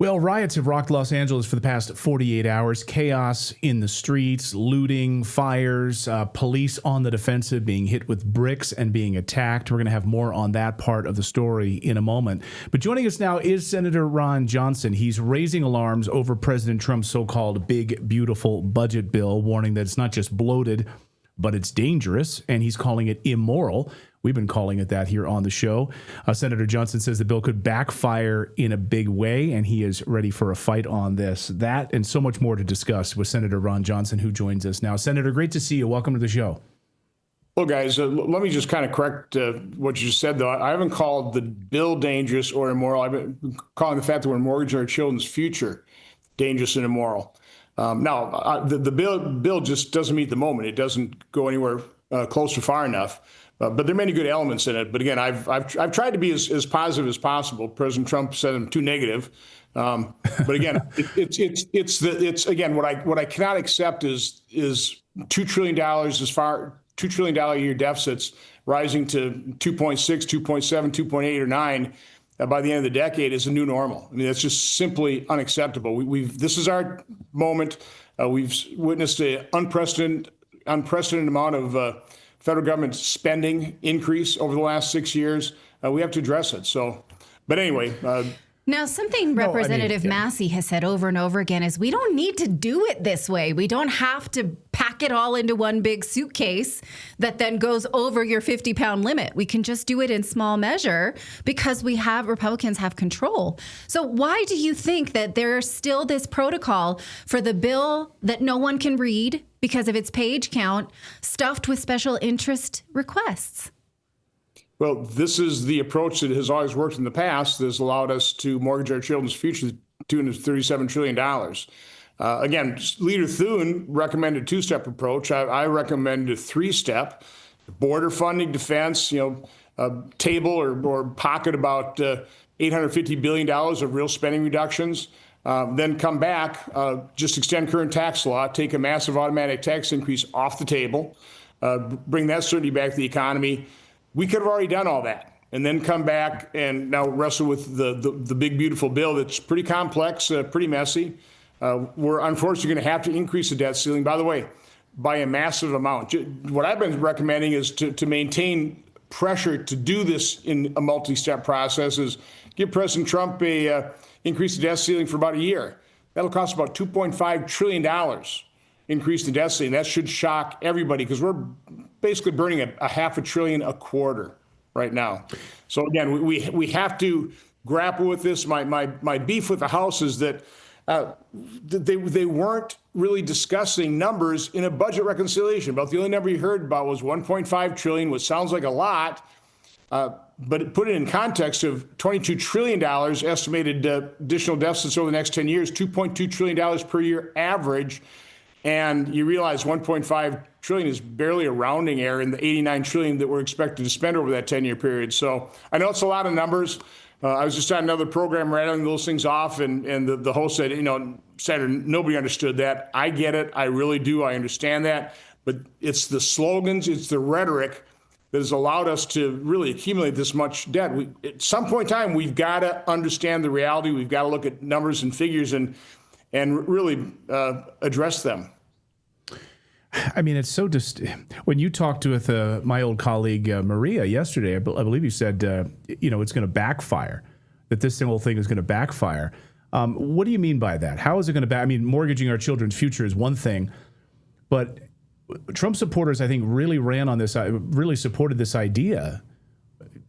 Well, riots have rocked Los Angeles for the past 48 hours. Chaos in the streets, looting, fires, police on the defensive, being hit with bricks and being attacked. We're going to have more on that part of the story in a moment. But joining us now is Senator Ron Johnson. He's raising alarms over President Trump's so-called big, beautiful budget bill, warning that it's not just bloated, but it's dangerous, and he's calling it immoral. We've been calling it that here on the show. Senator Johnson says the bill could backfire in a big way, and he is ready for a fight on this. That and so much more to discuss with Senator Ron Johnson, who joins us now. Senator, great to see you. Welcome to the show. Well, guys, let me just kind of correct what you just said, though. I haven't called the bill dangerous or immoral. I've been calling the fact that we're mortgaging our children's future dangerous and immoral. The bill just doesn't meet the moment. It doesn't go anywhere close or far enough. But there are many good elements in it. But again, I've tried to be as positive as possible. President Trump said I'm too negative. But again, it's again what I cannot accept is $2 trillion $2 trillion a year deficits rising to 2.6, 2.7, 2.8 or 9 by the end of the decade is a new normal. I mean, that's just simply unacceptable. This is our moment. We've witnessed an unprecedented amount of federal government spending increase over the last 6 years. We have to address it. But anyway. Now, something Representative Massey has said over and over again is we don't need to do it this way. We don't have to pack it all into one big suitcase that then goes over your 50-pound limit. We can just do it in small measure because Republicans have control. So why do you think that there's still this protocol for the bill that no one can read because of its page count, stuffed with special interest requests? Well, this is the approach that has always worked in the past that has allowed us to mortgage our children's future to the tune of $37 trillion. Again, Leader Thune recommended a two-step approach. I recommend a three-step: border funding, defense, table or pocket about $850 billion of real spending reductions. Then come back, just extend current tax law, take a massive automatic tax increase off the table, bring that certainty back to the economy. We could have already done all that and then come back and now wrestle with the big, beautiful bill that's pretty complex, pretty messy. We're unfortunately going to have to increase the debt ceiling, by the way, by a massive amount. What I've been recommending is to maintain pressure to do this in a multi-step process is give President Trump increase the debt ceiling for about a year. That'll cost about $2.5 trillion increase the debt ceiling. That should shock everybody because we're basically burning a $500 billion a quarter right now. So again, we have to grapple with this. My beef with the House is that they weren't really discussing numbers in a budget reconciliation. About the only number you heard about was $1.5 trillion, which sounds like a lot, but put it in context of $22 trillion estimated additional deficits over the next 10 years, $2.2 trillion per year average. And you realize 1.5 trillion is barely a rounding error in the 89 trillion that we're expected to spend over that 10-year period. So I know it's a lot of numbers. I was just on another program rattling those things off, and the host said, Senator, nobody understood that. I get it. I really do. I understand that. But it's the slogans, it's the rhetoric that has allowed us to really accumulate this much debt. At some point in time, we've got to understand the reality. We've got to look at numbers and figures and really address them. I mean, it's so when you talked with my old colleague Maria yesterday, I believe you said, it's going to backfire, that this whole thing is going to backfire. What do you mean by that? How is it going to I mean, mortgaging our children's future is one thing, but Trump supporters, I think, really ran on this, really supported this idea,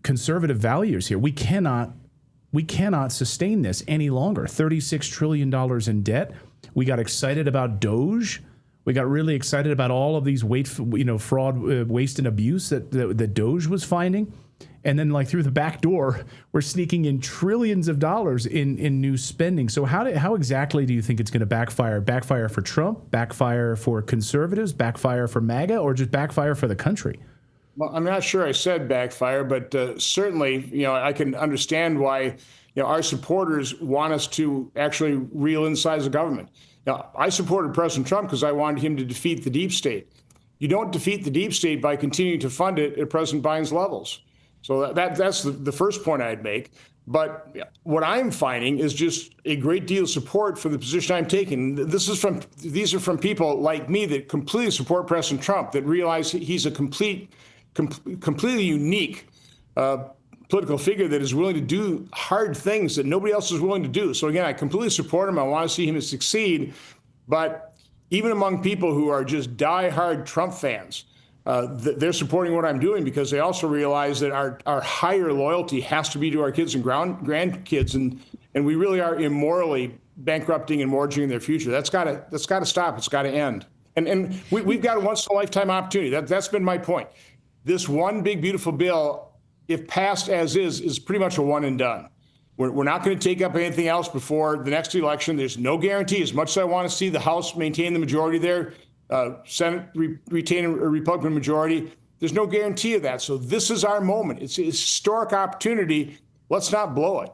conservative values here. We cannot sustain this any longer. $36 trillion in debt. We got excited about Doge. We got really excited about all of these fraud, waste, and abuse that Doge was finding. And then, through the back door, we're sneaking in trillions of dollars in new spending. So how exactly do you think it's going to backfire? Backfire for Trump? Backfire for conservatives? Backfire for MAGA? Or just backfire for the country? Well, I'm not sure I said backfire, but certainly, I can understand why, our supporters want us to actually reel in the size of government. Now, I supported President Trump because I wanted him to defeat the deep state. You don't defeat the deep state by continuing to fund it at President Biden's levels. So that's the first point I'd make. But what I'm finding is just a great deal of support for the position I'm taking. These are from people like me that completely support President Trump, that realize he's a completely unique political figure that is willing to do hard things that nobody else is willing to do. So again, I completely support him. I want to see him succeed. But even among people who are just diehard Trump fans, they're supporting what I'm doing because they also realize that our higher loyalty has to be to our kids and grandkids, and we really are immorally bankrupting and mortgaging their future. That's got to stop. It's got to end. And we've got a once in a lifetime opportunity. That's been my point. This one big beautiful bill, if passed as is pretty much a one and done. We're not going to take up anything else before the next election. There's no guarantee. As much as I want to see the House maintain the majority there, Senate retain a Republican majority, there's no guarantee of that. So this is our moment. It's a historic opportunity. Let's not blow it.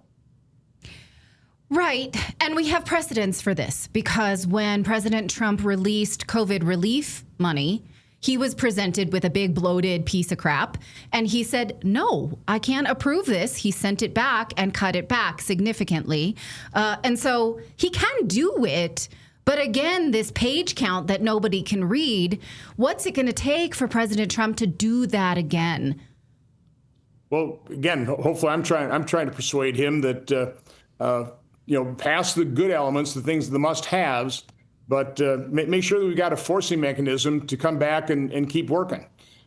Right. And we have precedents for this because when President Trump released COVID relief money, he was presented with a big bloated piece of crap. And he said, no, I can't approve this. He sent it back and cut it back significantly. And so he can do it. But again, this page count that nobody can read, what's it going to take for President Trump to do that again? Well, again, hopefully I'm trying to persuade him that, pass the good elements, the things, the must-haves, but make sure that we've got a forcing mechanism to come back and keep working.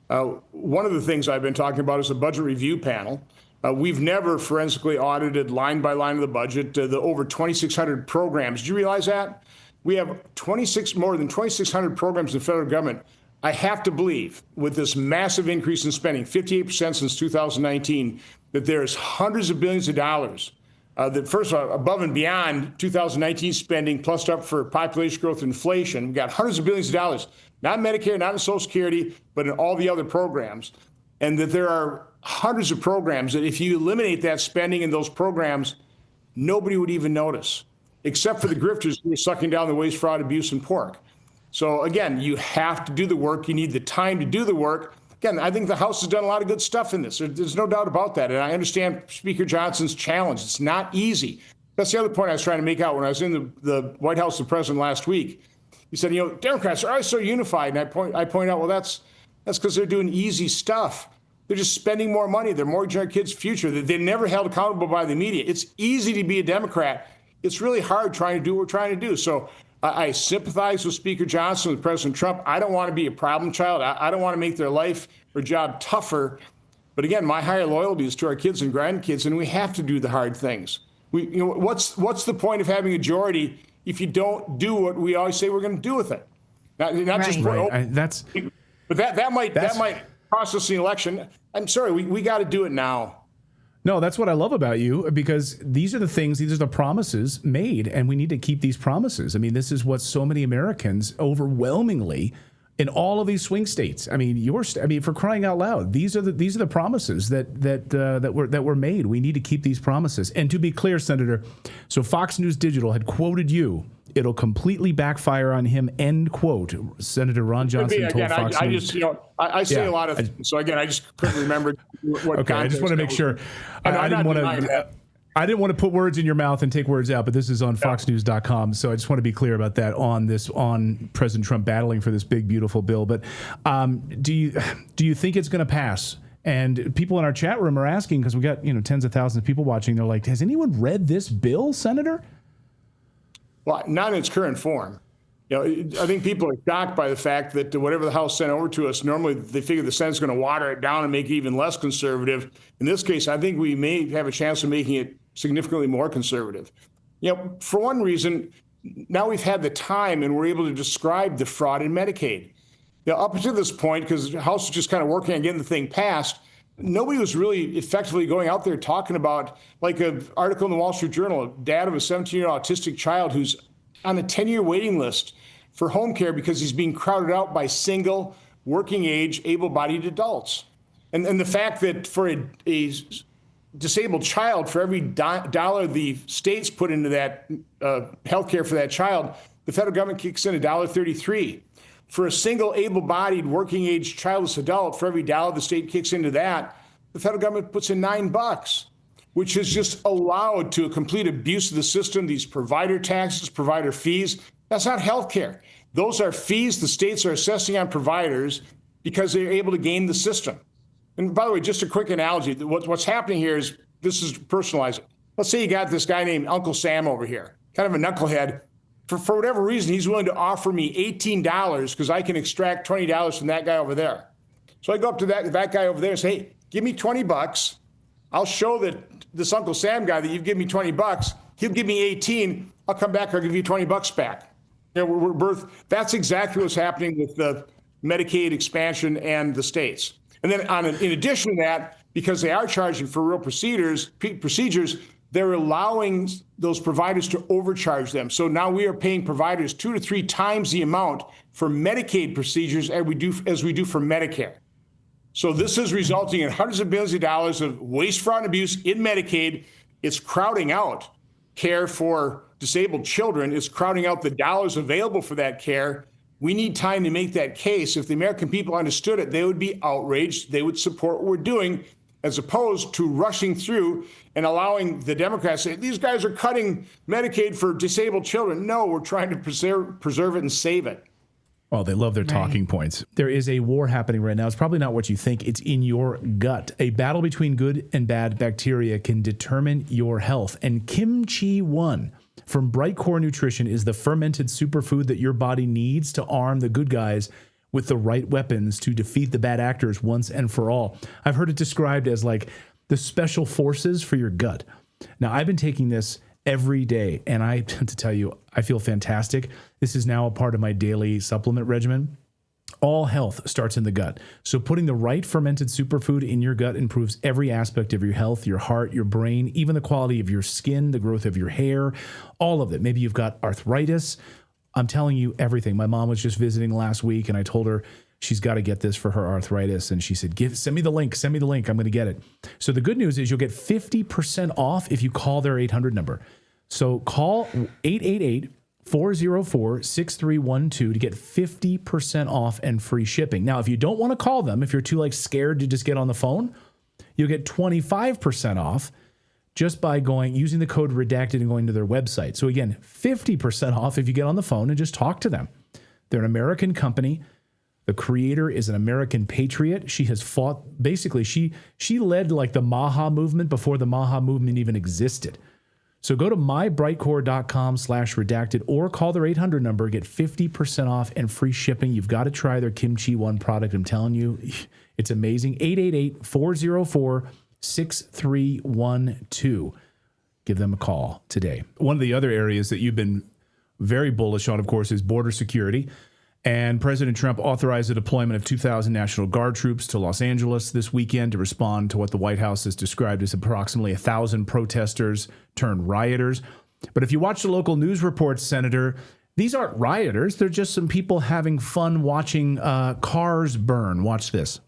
One of the things I've been talking about is a budget review panel. We've never forensically audited line by line of the budget, the over 2,600 programs. Did you realize that? We have more than 2,600 programs in the federal government. I have to believe, with this massive increase in spending, 58% since 2019, that there's hundreds of billions of dollars that, first of all, above and beyond 2019 spending, plus up for population growth and inflation. We've got hundreds of billions of dollars, not in Medicare, not in Social Security, but in all the other programs. And that there are hundreds of programs that if you eliminate that spending in those programs, nobody would even notice, except for the grifters who are sucking down the waste, fraud, abuse, and pork. So again, you have to do the work. You need the time to do the work. Again, I think the House has done a lot of good stuff in this. There's no doubt about that. And I understand Speaker Johnson's challenge. It's not easy. That's the other point I was trying to make out when I was in the White House with the president last week. He said, Democrats are always so unified. And I point out, well, that's because they're doing easy stuff. They're just spending more money. They're mortgaging our kids' future. They're never held accountable by the media. It's easy to be a Democrat. It's really hard trying to do what we're trying to do. So I sympathize with Speaker Johnson, with President Trump. I don't want to be a problem child. I don't want to make their life or job tougher. But again, my higher loyalty is to our kids and grandkids, and we have to do the hard things. What's the point of having a majority if you don't do what we always say we're going to do with it? Not right. Just right. But that might cost us the election. I'm sorry, we got to do it now. No, that's what I love about you, because these are the promises made, and we need to keep these promises. I mean, this is what so many Americans overwhelmingly in all of these swing states. I mean, for crying out loud, these are the promises that were made. We need to keep these promises. And to be clear, Senator, so Fox News Digital had quoted you. It'll completely backfire on him, end quote. Senator Ron Johnson told Fox News. I say a lot of things. So again, I just couldn't remember what. Okay, I just want to make sure. I didn't want to put words in your mouth and take words out, but this is on foxnews.com. So I just want to be clear about that on President Trump battling for this big, beautiful bill. But do you think it's going to pass? And people in our chat room are asking, because we got tens of thousands of people watching. They're like, has anyone read this bill, Senator? Well, not in its current form. I think people are shocked by the fact that whatever the House sent over to us, normally they figure the Senate's going to water it down and make it even less conservative. In this case, I think we may have a chance of making it significantly more conservative. For one reason, now we've had the time and we're able to describe the fraud in Medicaid. Up until this point, because the House was just kind of working on getting the thing passed, nobody was really effectively going out there talking about, like an article in the Wall Street Journal, a dad of a 17-year-old autistic child who's on a 10-year waiting list for home care because he's being crowded out by single, working-age, able-bodied adults. And the fact that for a disabled child, for every dollar the states put into that health care for that child, the federal government kicks in $1.33. For a single able-bodied, working-age, childless adult, for every dollar the state kicks into that, the federal government puts in $9. which has just allowed to a complete abuse of the system, these provider taxes, provider fees. That's not health care. Those are fees the states are assessing on providers because they're able to game the system. And by the way, just a quick analogy, what's happening here is, this is personalized. Let's say you got this guy named Uncle Sam over here, kind of a knucklehead. For whatever reason, he's willing to offer me $18 because I can extract $20 from that guy over there. So I go up to that guy over there and say, hey, give me $20. I'll show that this Uncle Sam guy that you've given me $20. He'll give me 18. I'll come back. I'll give you $20 back. You know, that's exactly what's happening with the Medicaid expansion and the states. And then in addition to that, because they are charging for real procedures, they're allowing those providers to overcharge them. So now we are paying providers 2 to 3 times the amount for Medicaid procedures as we do for Medicare. So this is resulting in hundreds of billions of dollars of waste, fraud, and abuse in Medicaid. It's crowding out care for disabled children. It's crowding out the dollars available for that care. We need time to make that case. If the American people understood it, they would be outraged. They would support what we're doing, as opposed to rushing through and allowing the Democrats to say, these guys are cutting Medicaid for disabled children. No, we're trying to preserve it and save it. Well, they love their talking points. There is a war happening right now. It's probably not what you think. It's in your gut. A battle between good and bad bacteria can determine your health. And Kimchi 1 from Brightcore Nutrition is the fermented superfood that your body needs to arm the good guys with the right weapons to defeat the bad actors once and for all. I've heard it described as like the special forces for your gut. Now, I've been taking this every day, and I have to tell you, I feel fantastic. This is now a part of my daily supplement regimen. All health starts in the gut. So putting the right fermented superfood in your gut improves every aspect of your health, your heart, your brain, even the quality of your skin, the growth of your hair, all of it. Maybe you've got arthritis. I'm telling you everything. My mom was just visiting last week, and I told her she's got to get this for her arthritis. And she said, send me the link. Send me the link. I'm going to get it. So the good news is you'll get 50% off if you call their 800 number. So call 888-404-6312 to get 50% off and free shipping. Now, if you don't want to call them, if you're too scared to just get on the phone, you'll get 25% off just by using the code Redacted and going to their website. So again, 50% off if you get on the phone and just talk to them. They're an American company. The creator is an American patriot. She has fought, basically, she led the Maha movement before the Maha movement even existed. So go to mybrightcore.com/redacted or call their 800 number, get 50% off and free shipping. You've got to try their Kimchi 1 product. I'm telling you, it's amazing. 888-404-6312. Give them a call today. One of the other areas that you've been very bullish on, of course, is border security. And President Trump authorized the deployment of 2,000 National Guard troops to Los Angeles this weekend to respond to what the White House has described as approximately 1,000 protesters turned rioters. But if you watch the local news reports, Senator, these aren't rioters. They're just some people having fun watching cars burn. Watch this.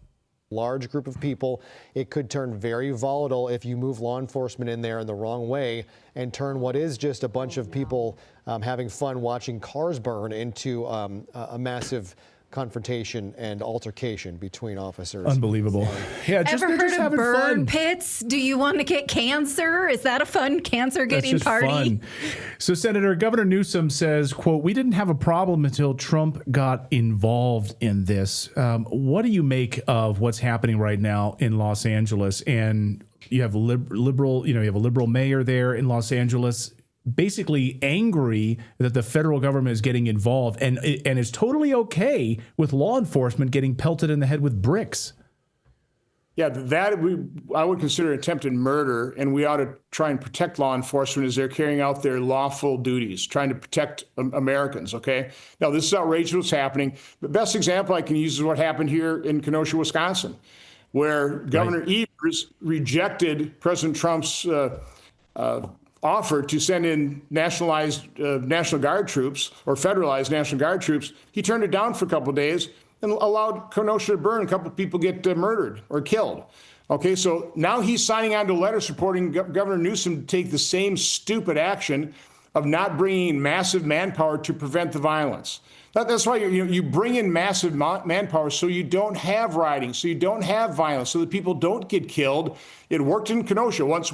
Large group of people. It could turn very volatile if you move law enforcement in there in the wrong way and turn what is just a bunch of people having fun watching cars burn into a massive confrontation and altercation between officers. Unbelievable. Yeah, ever heard of burn pits? Do you want to get cancer? Is that a fun cancer-getting party? Fun. So, Senator, Governor Newsom says, quote, "We didn't have a problem until Trump got involved in this." What do you make of what's happening right now in Los Angeles? And you have liberal, you have a liberal mayor there in Los Angeles, basically angry that the federal government is getting involved and is totally okay with law enforcement getting pelted in the head with bricks. Yeah, I would consider attempted murder, and we ought to try and protect law enforcement as they're carrying out their lawful duties, trying to protect Americans, okay? Now, this is outrageous what's happening. The best example I can use is what happened here in Kenosha, Wisconsin, where Governor Evers rejected President Trump's offer to send in nationalized National Guard troops or federalized National Guard troops. He turned it down for a couple of days and allowed Kenosha to burn. A couple of people get murdered or killed. Okay, so now he's signing on to a letter supporting Governor Newsom to take the same stupid action of not bringing massive manpower to prevent the violence. That's why you bring in massive manpower so you don't have rioting, so you don't have violence, so that people don't get killed. It worked in Kenosha. Once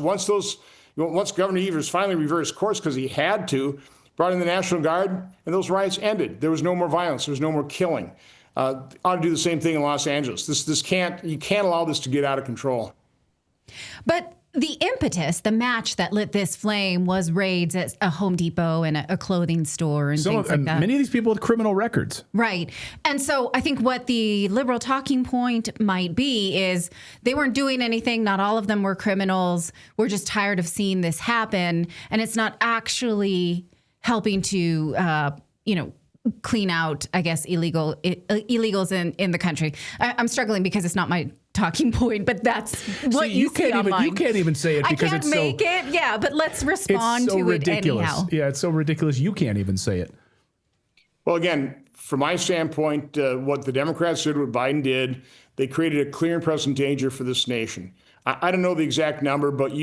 Governor Evers finally reversed course because he had to, brought in the National Guard, and those riots ended. There was no more violence. There was no more killing. Ought to do the same thing in Los Angeles. You can't allow this to get out of control. But the impetus, the match that lit this flame was raids at a Home Depot and a clothing store and things like that. Many of these people with criminal records. Right. And so I think what the liberal talking point might be is they weren't doing anything. Not all of them were criminals. We're just tired of seeing this happen. And it's not actually helping to, clean out, I guess, illegals in the country. I'm struggling because it's not my talking point, but that's what you see online. You can't even say it because it's so... I can't make it, yeah, but let's respond to it anyhow. Yeah, it's so ridiculous. You can't even say it. Well, again, from my standpoint, what the Democrats did, what Biden did, they created a clear and present danger for this nation. I don't know the exact number, but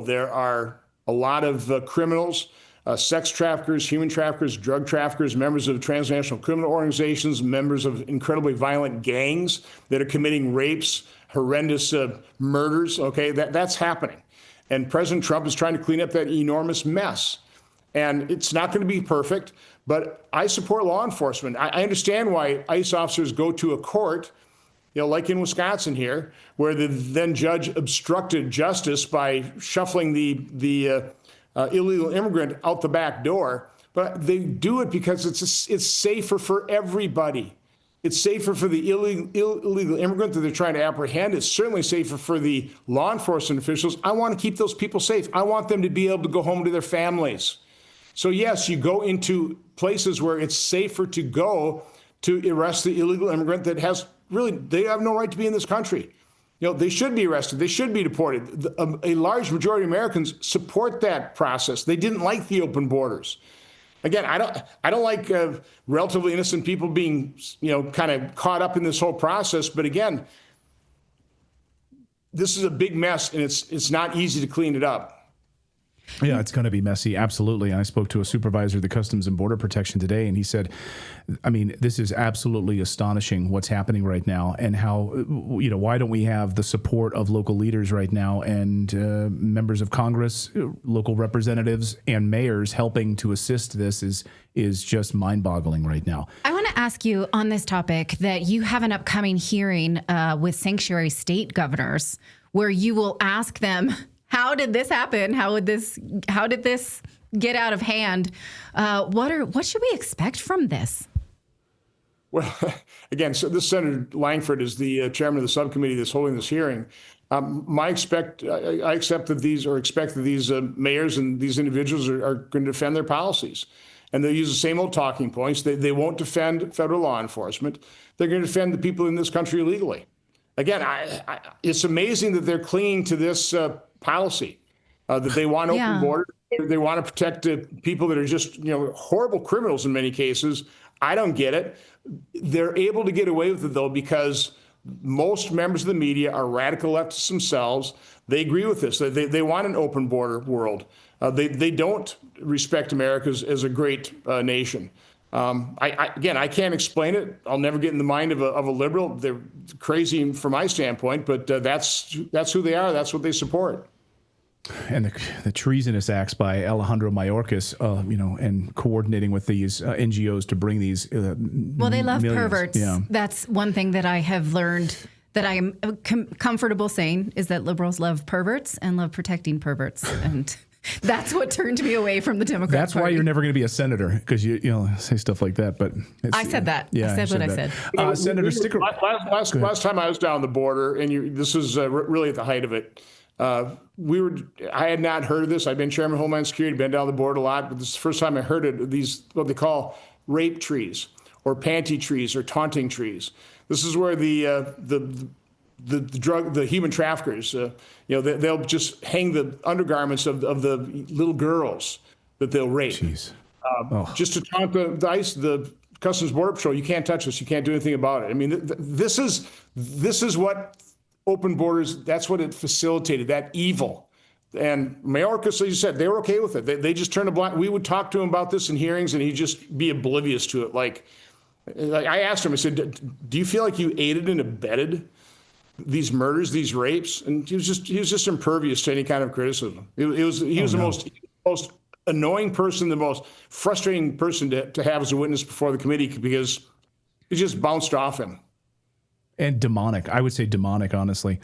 there are a lot of criminals, sex traffickers, human traffickers, drug traffickers, members of transnational criminal organizations, members of incredibly violent gangs that are committing rapes, horrendous murders. Okay, that's happening. And President Trump is trying to clean up that enormous mess. And it's not going to be perfect, but I support law enforcement. I understand why ICE officers go to a court, like in Wisconsin here, where the then judge obstructed justice by shuffling the illegal immigrant out the back door, but they do it because it's safer for everybody. It's safer for the illegal immigrant that they're trying to apprehend. It's certainly safer for the law enforcement officials. I want to keep those people safe. I want them to be able to go home to their families. So yes, you go into places where it's safer to go to arrest the illegal immigrant that they have no right to be in this country. They should be arrested. They should be deported. A large majority of Americans support that process. They didn't like the open borders. Again, I don't like relatively innocent people being, kind of caught up in this whole process. But again, this is a big mess, and it's not easy to clean it up. Yeah, it's going to be messy. Absolutely. I spoke to a supervisor of the Customs and Border Protection today, and he said, this is absolutely astonishing what's happening right now, and how, why don't we have the support of local leaders right now and members of Congress, local representatives, and mayors helping to assist this is just mind-boggling right now. I want to ask you on this topic that you have an upcoming hearing with sanctuary state governors where you will ask them, how did this happen? How did this get out of hand? What should we expect from this? Well, again, so this Senator Langford is the chairman of the subcommittee that's holding this hearing. I expect that these mayors and these individuals are going to defend their policies. And they'll use the same old talking points. They won't defend federal law enforcement. They're going to defend the people in this country illegally. Again, it's amazing that they're clinging to this policy, that they want open border. They want to protect people that are just, horrible criminals in many cases. I don't get it. They're able to get away with it, though, because most members of the media are radical leftists themselves. They agree with this. They want an open border world. They don't respect America as a great nation. I can't explain it. I'll never get in the mind of a liberal. They're crazy from my standpoint, but that's who they are. That's what they support. And the treasonous acts by Alejandro Mayorkas, and coordinating with these NGOs to bring these well, they love millions. Perverts. Yeah. That's one thing that I have learned that I am comfortable saying is that liberals love perverts and love protecting perverts. And that's what turned me away from the Democrat That's Party. why you're never going to be a senator, because you say stuff like that. But I said that. Yeah, I said what I said. Senator Sticker. Last time I was down the border, and this was really at the height of it. I had not heard of this. I've been chairman of Homeland Security, been down the border a lot, but this is the first time I heard it. These what they call rape trees, or panty trees, or taunting trees. This is where the human traffickers, they'll just hang the undergarments of the little girls that they'll rape. Just to taunt the ICE, the Customs Border Patrol. You can't touch this. You can't do anything about it. I mean, this is what open borders. That's what it facilitated. That evil And Mayorkas, as you said, they were okay with it. They just turned a blind. We would talk to him about this in hearings, and he'd just be oblivious to it. Like I asked him, I said, "Do you feel like you aided and abetted these murders, these rapes?" And he was just impervious to any kind of criticism. He was the most annoying person, the most frustrating person to have as a witness before the committee, because it just bounced off him. And demonic. I would say demonic, honestly.